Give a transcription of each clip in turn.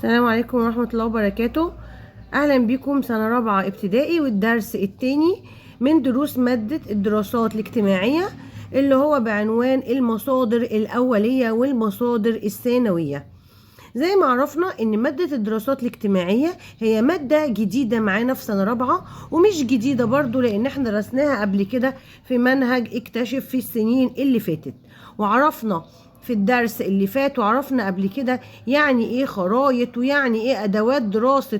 السلام عليكم ورحمة الله وبركاته. أهلا بكم سنة رابعة ابتدائي والدرس التاني من دروس مادة الدراسات الاجتماعية اللي هو بعنوان المصادر الأولية والمصادر الثانوية. زي ما عرفنا ان مادة الدراسات الاجتماعية هي مادة جديدة معانا في سنة رابعة، ومش جديدة برضو لان احنا درسناها قبل كده في منهج اكتشف في السنين اللي فاتت، وعرفنا في الدرس اللي فات وعرفنا قبل كده يعني ايه خرايط ويعني ايه ادوات دراسة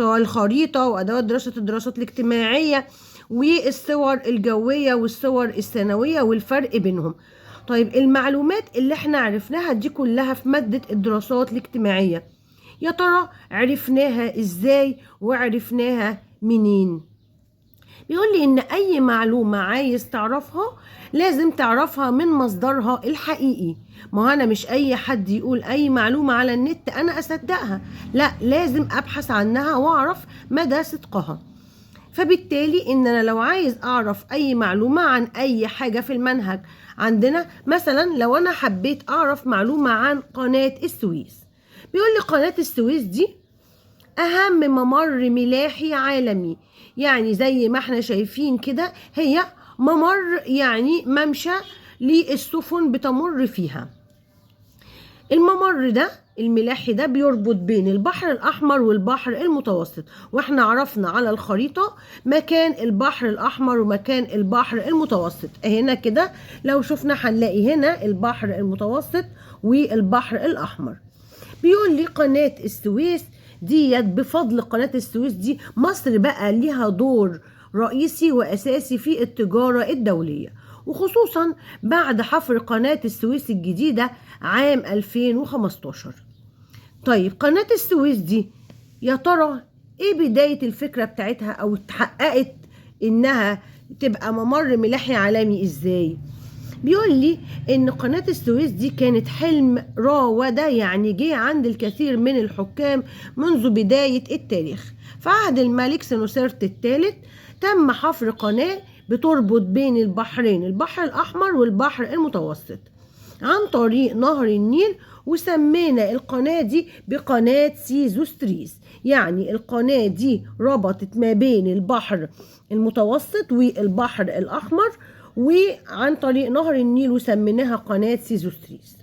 الخريطة وادوات دراسة الدراسات الاجتماعية والصور الجوية والصور الثانوية والفرق بينهم. طيب المعلومات اللي احنا عرفناها دي كلها في مادة الدراسات الاجتماعية، يا ترى عرفناها ازاي وعرفناها منين؟ بيقول لي ان اي معلومة عايز تعرفها لازم تعرفها من مصدرها الحقيقي. ما انا مش اي حد يقول اي معلومة على النت انا اصدقها، لا، لازم ابحث عنها واعرف مدى صدقها. فبالتالي ان انا لو عايز اعرف اي معلومة عن اي حاجة في المنهج عندنا، مثلا لو انا حبيت اعرف معلومة عن قناة السويس، بيقول لي قناة السويس دي اهم ممر ملاحي عالمي. يعني زي ما احنا شايفين كده هي ممر، يعني ممشى للسفن بتمر فيها. الممر ده الملاحي ده بيربط بين البحر الأحمر والبحر المتوسط، واحنا عرفنا على الخريطة مكان البحر الأحمر ومكان البحر المتوسط. هنا كده لو شفنا هنلاقي هنا البحر المتوسط والبحر الأحمر. بيقول لي قناة السويس ديت، بفضل قناة السويس دي مصر بقى ليها دور رئيسي وأساسي في التجارة الدولية، وخصوصا بعد حفر قناة السويس الجديدة عام 2015. طيب قناة السويس دي يا ترى ايه بداية الفكرة بتاعتها او اتحققت انها تبقى ممر ملاحي عالمي ازاي؟ بيقول لي ان قناة السويس دي كانت حلم راودة، يعني جه عند الكثير من الحكام منذ بداية التاريخ. في عهد الملك سنوسرت الثالث تم حفر قناة بتربط بين البحرين، البحر الأحمر والبحر المتوسط، عن طريق نهر النيل، وسمينا القناة دي بقناة سيزوستريس. يعني القناة دي ربطت ما بين البحر المتوسط والبحر الأحمر وعن طريق نهر النيل، وسميناها قناة سيزوستريس.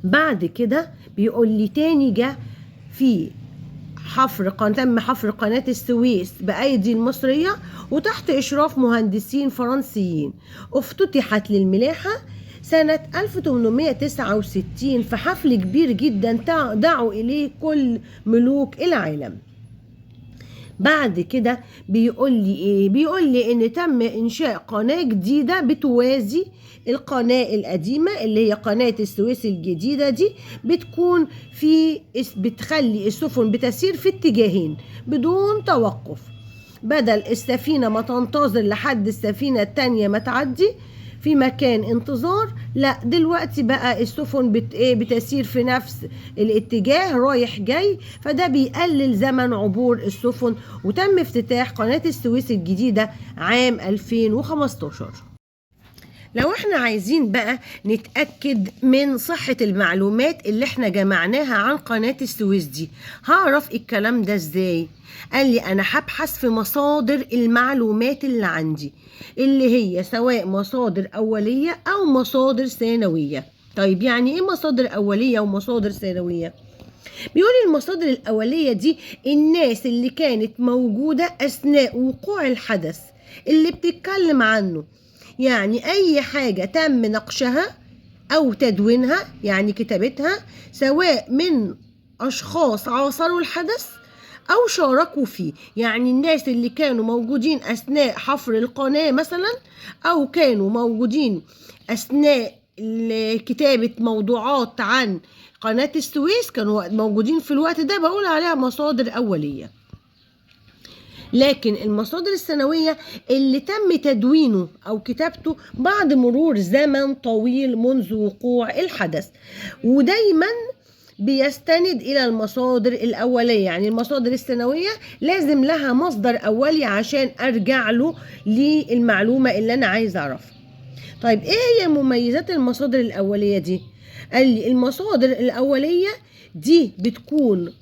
بعد كده بيقول لي تاني جه في تم حفر قناة السويس بأيدي المصرية وتحت إشراف مهندسين فرنسيين، افتتحت للملاحة سنة 1869 في حفل كبير جدا دعوا إليه كل ملوك العالم. بعد كده بيقول لي ايه؟ بيقول لي ان تم انشاء قناة جديدة بتوازي القناة القديمة اللي هي قناة السويس الجديدة دي، بتخلي السفن بتسير في اتجاهين بدون توقف، بدل السفينة ما تنتظر لحد السفينة التانية ما تعدي في مكان انتظار، لا دلوقتي بقى السفن بتسير في نفس الاتجاه رايح جاي، فده بيقلل زمن عبور السفن. وتم افتتاح قناة السويس الجديدة عام 2015. لو احنا عايزين بقى نتأكد من صحة المعلومات اللي احنا جمعناها عن قناة السويس دي، هعرف الكلام ده ازاي؟ قال لي انا هبحث في مصادر المعلومات اللي عندي، اللي هي سواء مصادر أولية أو مصادر ثانوية. طيب يعني ايه مصادر أولية ومصادر ثانوية؟ بيقول المصادر الأولية دي الناس اللي كانت موجودة أثناء وقوع الحدث اللي بتتكلم عنه، يعني أي حاجة تم نقشها أو تدوينها، يعني كتابتها، سواء من أشخاص عاصروا الحدث أو شاركوا فيه، يعني الناس اللي كانوا موجودين أثناء حفر القناة مثلا، أو كانوا موجودين أثناء كتابة موضوعات عن قناة السويس، كانوا موجودين في الوقت ده، بقول عليها مصادر أولية. لكن المصادر الثانوية اللي تم تدوينه أو كتابته بعد مرور زمن طويل منذ وقوع الحدث، ودايما بيستند إلى المصادر الأولية. يعني المصادر الثانوية لازم لها مصدر أولي عشان أرجع له للمعلومة اللي أنا عايز أعرفها. طيب إيه هي مميزات المصادر الأولية دي؟ قال لي المصادر الأولية دي بتكون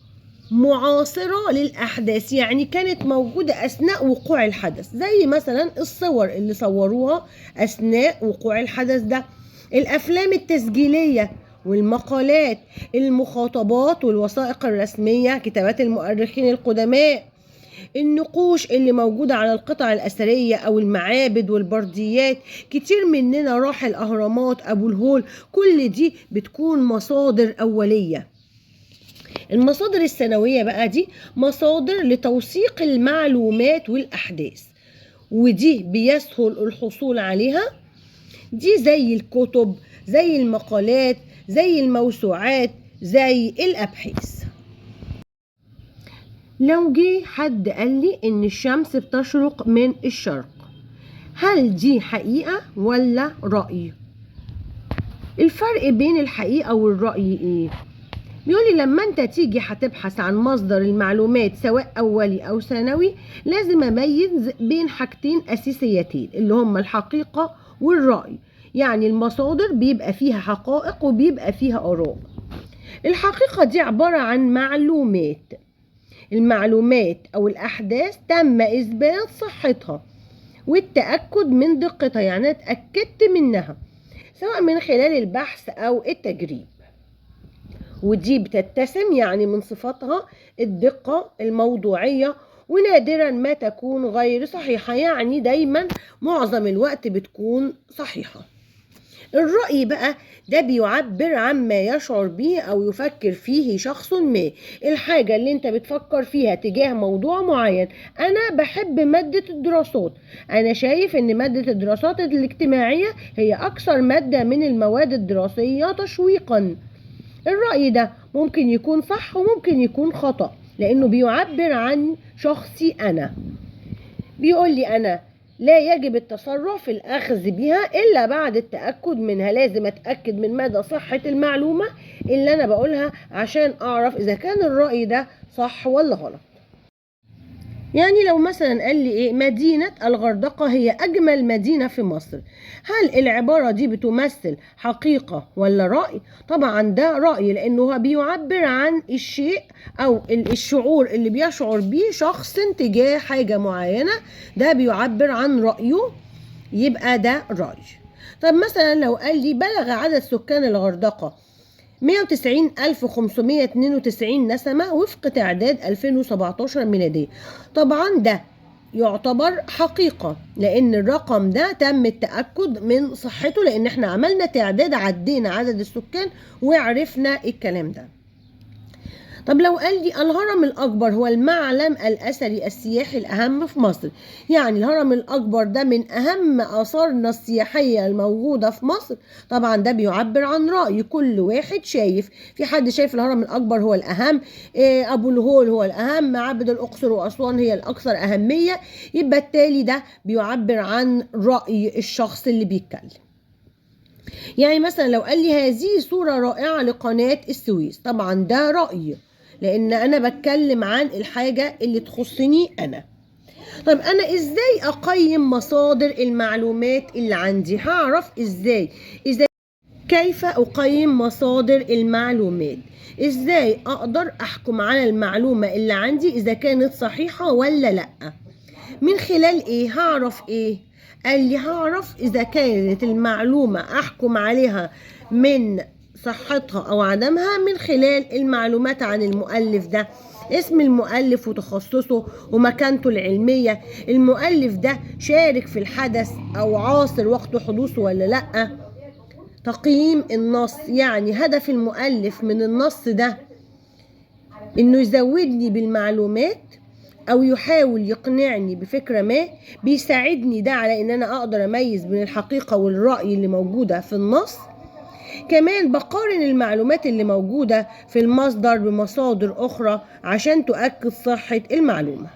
معاصرة للأحداث، يعني كانت موجودة أثناء وقوع الحدث، زي مثلا الصور اللي صوروها أثناء وقوع الحدث ده، الأفلام التسجيلية والمقالات، المخاطبات والوثائق الرسمية، كتابات المؤرخين القدماء، النقوش اللي موجودة على القطع الأثرية أو المعابد والبرديات. كتير مننا راح الأهرامات، أبو الهول، كل دي بتكون مصادر أولية. المصادر السنوية بقى دي مصادر لتوثيق المعلومات والأحداث، ودي بيسهل الحصول عليها. دي زي الكتب، زي المقالات، زي الموسوعات، زي الأبحاث. لو جه حد قال لي إن الشمس بتشرق من الشرق، هل دي حقيقة ولا رأي؟ الفرق بين الحقيقة والرأي إيه؟ بيقولي لما انت تيجي هتبحث عن مصدر المعلومات سواء أولي أو ثانوي، لازم أميز بين حاجتين أساسيتين اللي هما الحقيقة والرأي. يعني المصادر بيبقى فيها حقائق وبيبقى فيها آراء. الحقيقة دي عبارة عن معلومات، المعلومات أو الأحداث تم إثبات صحتها والتأكد من دقتها، يعني اتأكدت منها سواء من خلال البحث أو التجريب. ودي بتتسم يعني من صفاتها الدقة، الموضوعية، ونادرا ما تكون غير صحيحة، يعني دايما معظم الوقت بتكون صحيحة. الرأي بقى ده بيعبر عما يشعر به أو يفكر فيه شخص ما، الحاجة اللي انت بتفكر فيها تجاه موضوع معين. أنا بحب مادة الدراسات، أنا شايف إن مادة الدراسات الاجتماعية هي أكثر مادة من المواد الدراسية تشويقا. الرأي ده ممكن يكون صح وممكن يكون خطأ، لأنه بيعبر عن شخصي أنا. بيقول لي أنا لا يجب التسرع في الأخذ بها إلا بعد التأكد منها، لازم أتأكد من مدى صحة المعلومة اللي أنا بقولها عشان أعرف إذا كان الرأي ده صح ولا غلط. يعني لو مثلا قال لي ايه مدينة الغردقة هي أجمل مدينة في مصر، هل العبارة دي بتمثل حقيقة ولا رأي؟ طبعا ده رأي، لأنه هو بيعبر عن الشيء أو الشعور اللي بيشعر بيه شخص تجاه حاجة معينة، ده بيعبر عن رأيه، يبقى ده رأي. طب مثلا لو قال لي بلغ عدد سكان الغردقة 190,592 نسمة وفق تعداد 2017 ميلادية، طبعا ده يعتبر حقيقة، لأن الرقم ده تم التأكد من صحته، لأن احنا عملنا تعداد، عدينا عدد السكان وعرفنا الكلام ده. طب لو قال لي الهرم الأكبر هو المعلم الأثري السياحي الأهم في مصر، يعني الهرم الأكبر ده من أهم آثارنا السياحية الموجودة في مصر، طبعا ده بيعبر عن رأي كل واحد شايف. في حد شايف الهرم الأكبر هو الأهم، أبو الهول هو الأهم، معابد الأقصر وأسوان هي الأكثر أهمية، يبقى التالي ده بيعبر عن رأي الشخص اللي بيتكلم. يعني مثلا لو قال لي هذه صورة رائعة لقناة السويس، طبعا ده رأي، لأن أنا بتكلم عن الحاجة اللي تخصني أنا. طب أنا إزاي أقيم مصادر المعلومات اللي عندي؟ هعرف إزاي كيف أقيم مصادر المعلومات؟ إزاي أقدر أحكم على المعلومة اللي عندي إذا كانت صحيحة ولا لأ؟ من خلال إيه؟ هعرف إيه؟ قال لي هعرف إذا كانت المعلومة أحكم عليها من صحتها أو عدمها من خلال المعلومات عن المؤلف ده، اسم المؤلف وتخصصه ومكانته العلمية، المؤلف ده شارك في الحدث أو عاصر وقت حدوثه ولا لأ. تقييم النص، يعني هدف المؤلف من النص ده إنه يزودني بالمعلومات أو يحاول يقنعني بفكرة ما، بيساعدني ده على إن أنا أقدر أميز بين الحقيقة والرأي اللي موجودة في النص. كمان بقارن المعلومات اللي موجودة في المصدر بمصادر أخرى عشان تؤكد صحة المعلومة.